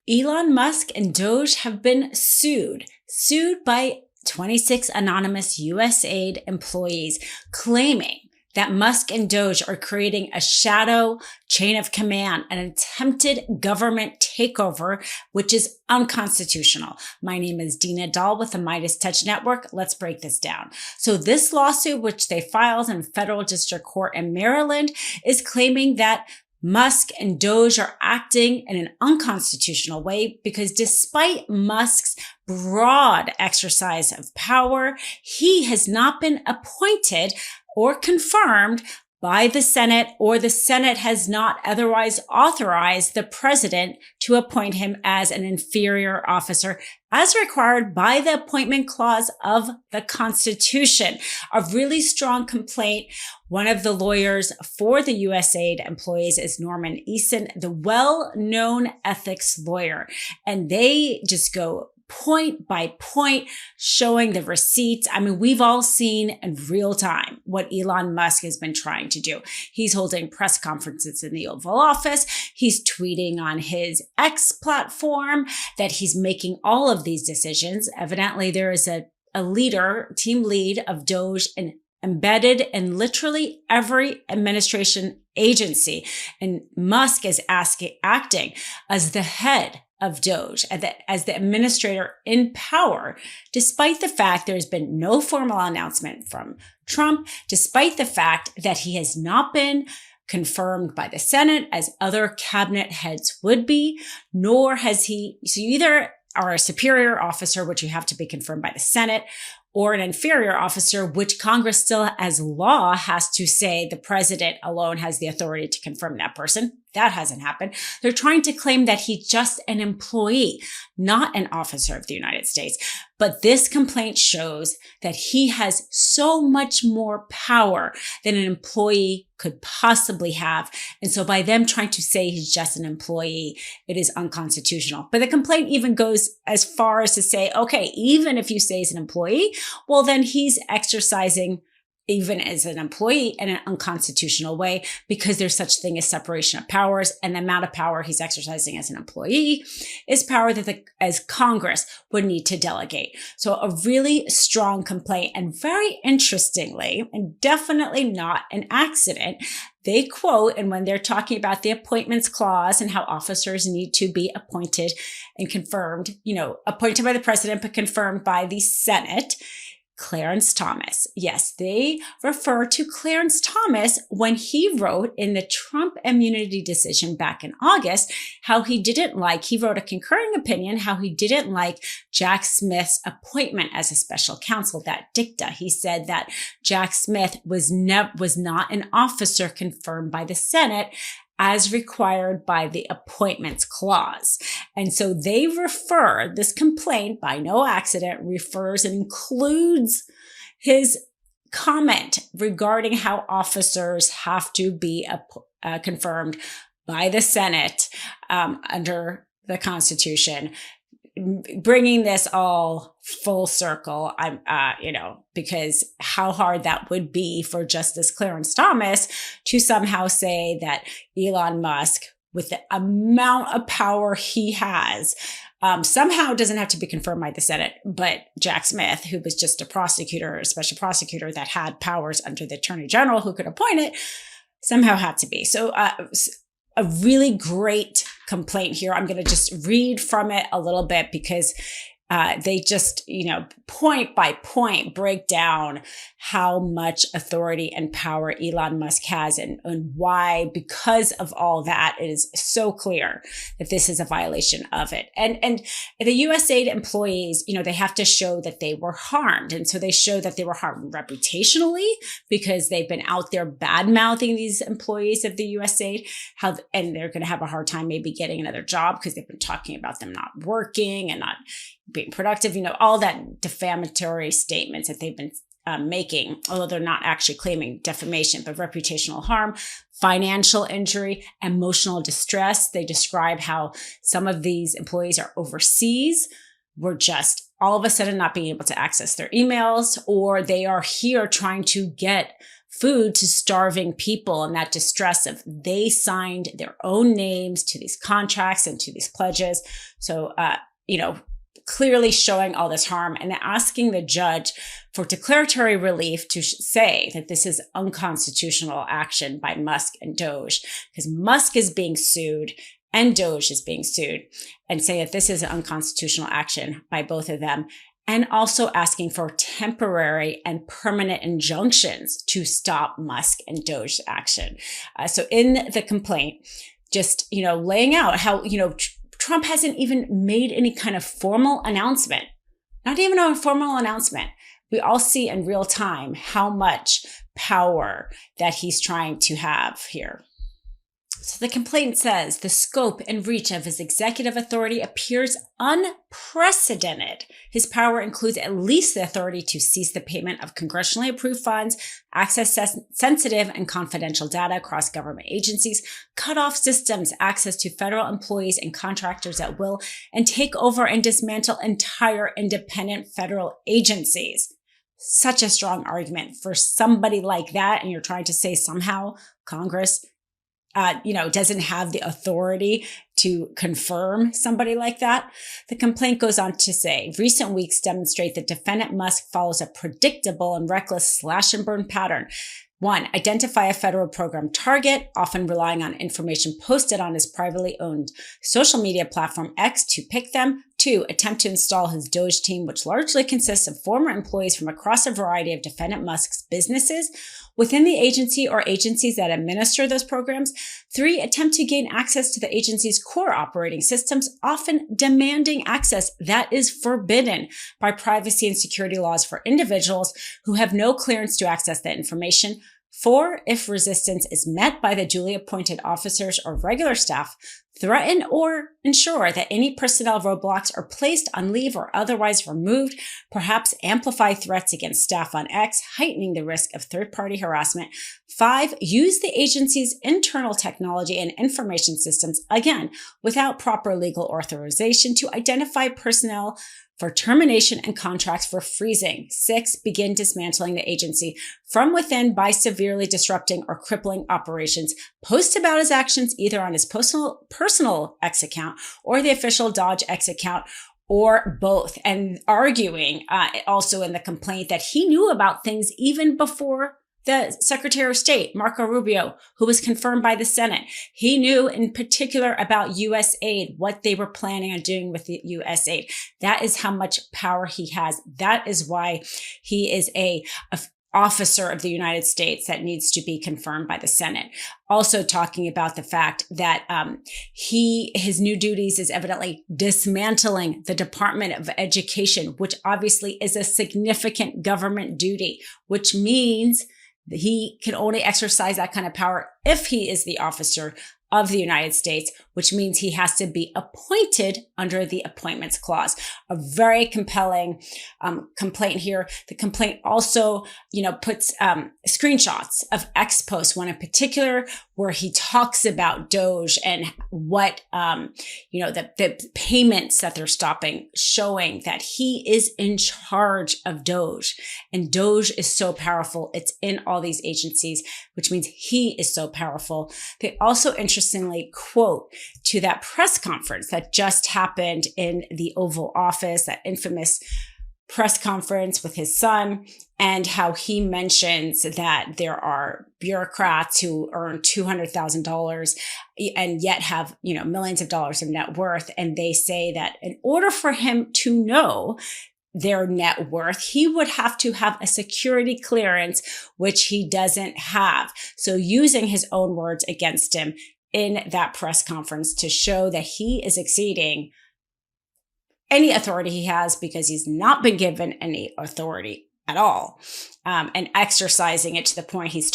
Elon Musk and DOGE have been sued by 26 anonymous USAID employees, claiming that Musk and DOGE are creating a shadow chain of command, an attempted government takeover, which is unconstitutional. My name is Dina Doll with the MeidasTouch Network. Let's break this down. So this lawsuit, which they filed in federal district court in Maryland, is claiming that Musk and DOGE are acting in an unconstitutional way because despite Musk's broad exercise of power, he has not been appointed or confirmed by the Senate, or the Senate has not otherwise authorized the president to appoint him as an inferior officer as required by the appointment clause of the Constitution. A really strong complaint. One of the lawyers for the USAID employees is Norman Eason, the well-known ethics lawyer. And they just go point by point, showing the receipts. I mean, we've all seen in real time what Elon Musk has been trying to do. He's holding press conferences in the Oval Office. He's tweeting on his X platform that he's making all of these decisions. Evidently, there is a leader, team lead of DOGE, and embedded in literally every administration agency. And Musk is acting as the head of DOGE, as the administrator in power, despite the fact there's been no formal announcement from Trump, despite the fact that he has not been confirmed by the Senate as other cabinet heads would be, nor has he. So you either are a superior officer, which you have to be confirmed by the Senate, or an inferior officer, which Congress still as law has to say the president alone has the authority to confirm that person. That hasn't happened. They're trying to claim that he's just an employee, not an officer of the United States. But this complaint shows that he has so much more power than an employee could possibly have. And so by them trying to say he's just an employee, it is unconstitutional. But the complaint even goes as far as to say, okay, even if you say he's an employee, well, then he's exercising even as an employee in an unconstitutional way because there's such thing as separation of powers, and the amount of power he's exercising as an employee is power that as Congress would need to delegate. So a really strong complaint, and very interestingly, and definitely not an accident, they quote, and when they're talking about the appointments clause and how officers need to be appointed and confirmed, appointed by the president, but confirmed by the Senate, Clarence Thomas. Yes, they refer to Clarence Thomas when he wrote in the Trump immunity decision back in August, he wrote a concurring opinion, how he didn't like Jack Smith's appointment as a special counsel, that dicta. He said that Jack Smith was not an officer confirmed by the Senate as required by the appointments clause. And so they this complaint by no accident refers and includes his comment regarding how officers have to be confirmed by the Senate under the Constitution, bringing this all full circle, because how hard that would be for Justice Clarence Thomas to somehow say that Elon Musk, with the amount of power he has, somehow doesn't have to be confirmed by the Senate, but Jack Smith, who was just a special prosecutor that had powers under the Attorney General who could appoint it, somehow had to be. So a really great complaint here. I'm going to just read from it a little bit because they just, point by point break down how much authority and power Elon Musk has and why, because of all that, it is so clear that this is a violation of it. And the USAID employees, they have to show that they were harmed. And so they show that they were harmed reputationally because they've been out there bad-mouthing these employees of the USAID, and they're going to have a hard time maybe getting another job because they've been talking about them not working and not being productive, all that defamatory statements that they've been making, although they're not actually claiming defamation, but reputational harm, financial injury, emotional distress. They describe how some of these employees are overseas, were just all of a sudden not being able to access their emails, or they are here trying to get food to starving people, and that distress of they signed their own names to these contracts and to these pledges. So, clearly showing all this harm and asking the judge for declaratory relief to say that this is unconstitutional action by Musk and DOGE, because Musk is being sued and DOGE is being sued, and say that this is an unconstitutional action by both of them, and also asking for temporary and permanent injunctions to stop Musk and DOGE action. So in the complaint, just, laying out how, Trump hasn't even made any kind of formal announcement, not even a formal announcement. We all see in real time how much power that he's trying to have here. So the complaint says the scope and reach of his executive authority appears unprecedented. His power includes at least the authority to cease the payment of congressionally approved funds, access sensitive and confidential data across government agencies, cut off systems, access to federal employees and contractors at will, and take over and dismantle entire independent federal agencies. Such a strong argument for somebody like that. And you're trying to say somehow Congress doesn't have the authority to confirm somebody like that. The complaint goes on to say, recent weeks demonstrate that defendant Musk follows a predictable and reckless slash and burn pattern. 1, identify a federal program target, often relying on information posted on his privately owned social media platform X to pick them. 2, attempt to install his DOGE team, which largely consists of former employees from across a variety of defendant Musk's businesses within the agency or agencies that administer those programs. 3, attempt to gain access to the agency's core operating systems, often demanding access that is forbidden by privacy and security laws for individuals who have no clearance to access that information. 4, if resistance is met by the duly appointed officers or regular staff, threaten or ensure that any personnel roadblocks are placed on leave or otherwise removed, perhaps amplify threats against staff on X, heightening the risk of third-party harassment. 5, use the agency's internal technology and information systems, again, without proper legal authorization, to identify personnel for termination and contracts for freezing. 6, begin dismantling the agency from within by severely disrupting or crippling operations. Post about his actions either on his personal X account or the official DOGE X account, or both, and arguing also in the complaint that he knew about things even before the Secretary of State, Marco Rubio, who was confirmed by the Senate. He knew in particular about USAID, what they were planning on doing with the USAID. That is how much power he has. That is why he is a officer of the United States that needs to be confirmed by the Senate. Also talking about the fact that his new duties is evidently dismantling the Department of Education, which obviously is a significant government duty, which means he can only exercise that kind of power if he is the officer of the United States, which means he has to be appointed under the Appointments Clause. A very compelling complaint here. The complaint also, puts screenshots of X posts, one in particular, where he talks about DOGE and what, the payments that they're stopping, showing that he is in charge of DOGE. And DOGE is so powerful. It's in all these agencies, which means he is so powerful. They also interestingly quote to that press conference that just happened in the Oval Office, that infamous press conference with his son, and how he mentions that there are bureaucrats who earn $200,000 and yet have, millions of dollars of net worth. And they say that in order for him to know their net worth, he would have to have a security clearance, which he doesn't have. So using his own words against him in that press conference to show that he is exceeding any authority he has, because he's not been given any authority at all, and exercising it to the point he's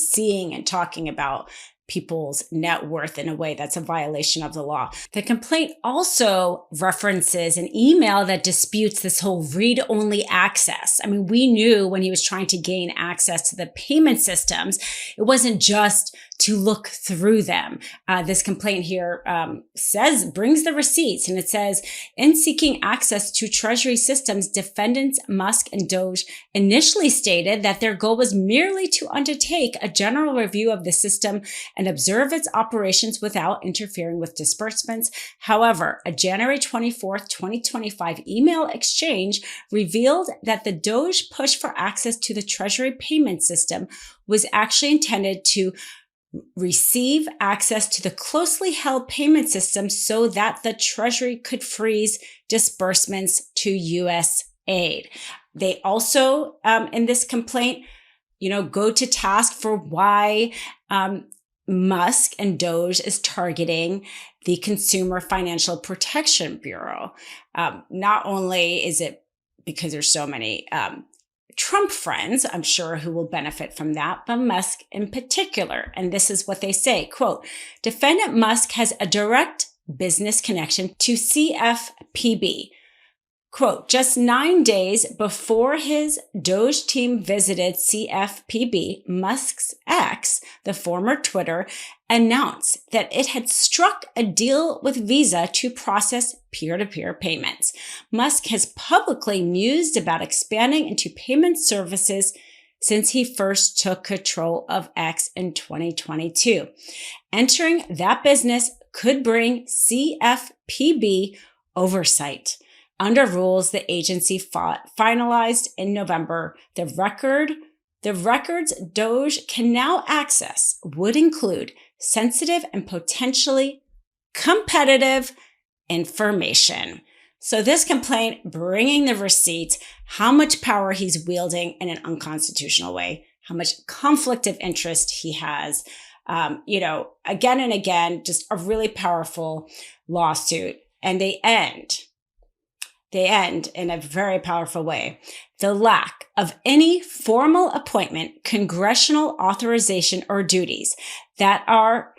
seeing and talking about people's net worth in a way that's a violation of the law. The complaint also references an email that disputes this whole read-only access. I mean, we knew when he was trying to gain access to the payment systems, it wasn't just to look through them. This complaint here brings the receipts, and it says, in seeking access to Treasury systems, defendants Musk and DOGE initially stated that their goal was merely to undertake a general review of the system and observe its operations without interfering with disbursements. However, a January 24th, 2025 email exchange revealed that the DOGE push for access to the Treasury payment system was actually intended to receive access to the closely held payment system so that the Treasury could freeze disbursements to USAID. They also, in this complaint, go to task for why Musk and DOGE is targeting the Consumer Financial Protection Bureau. Not only is it because there's so many Trump friends, I'm sure, who will benefit from that, but Musk in particular. And this is what they say, quote, defendant Musk has a direct business connection to CFPB. Quote, just 9 days before his DOGE team visited CFPB, Musk's ex, the former Twitter, announced that it had struck a deal with Visa to process peer-to-peer payments. Musk has publicly mused about expanding into payment services since he first took control of X in 2022. Entering that business could bring CFPB oversight. Under rules the agency finalized in November, the records DOGE can now access would include sensitive and potentially competitive information. So this complaint, bringing the receipts, how much power he's wielding in an unconstitutional way, how much conflict of interest he has, again and again, just a really powerful lawsuit. And they end in a very powerful way. The lack of any formal appointment, congressional authorization, or duties that are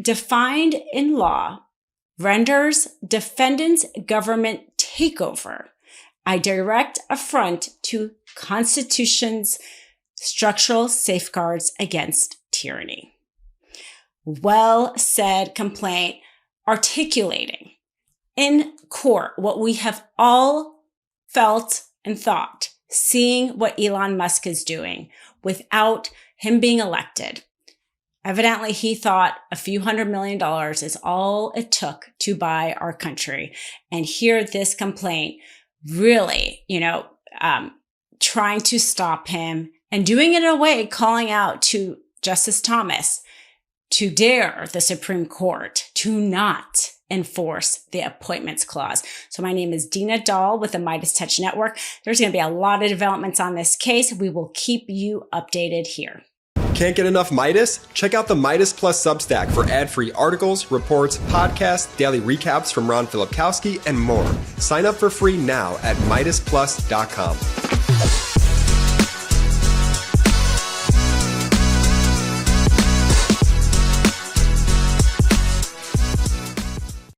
defined in law renders defendants' government takeover a direct affront to Constitution's structural safeguards against tyranny. Well said complaint, articulating in court what we have all felt and thought, seeing what Elon Musk is doing without him being elected. Evidently, he thought a few $100 million is all it took to buy our country. And here, this complaint really, trying to stop him and doing it in a way, calling out to Justice Thomas to dare the Supreme Court to not enforce the appointments clause. So my name is Dina Doll with the MeidasTouch Network. There's going to be a lot of developments on this case. We will keep you updated here. Can't get enough Meidas? Check out the Meidas Plus Substack for ad-free articles, reports, podcasts, daily recaps from Ron Filipkowski, and more. Sign up for free now at MeidasPlus.com.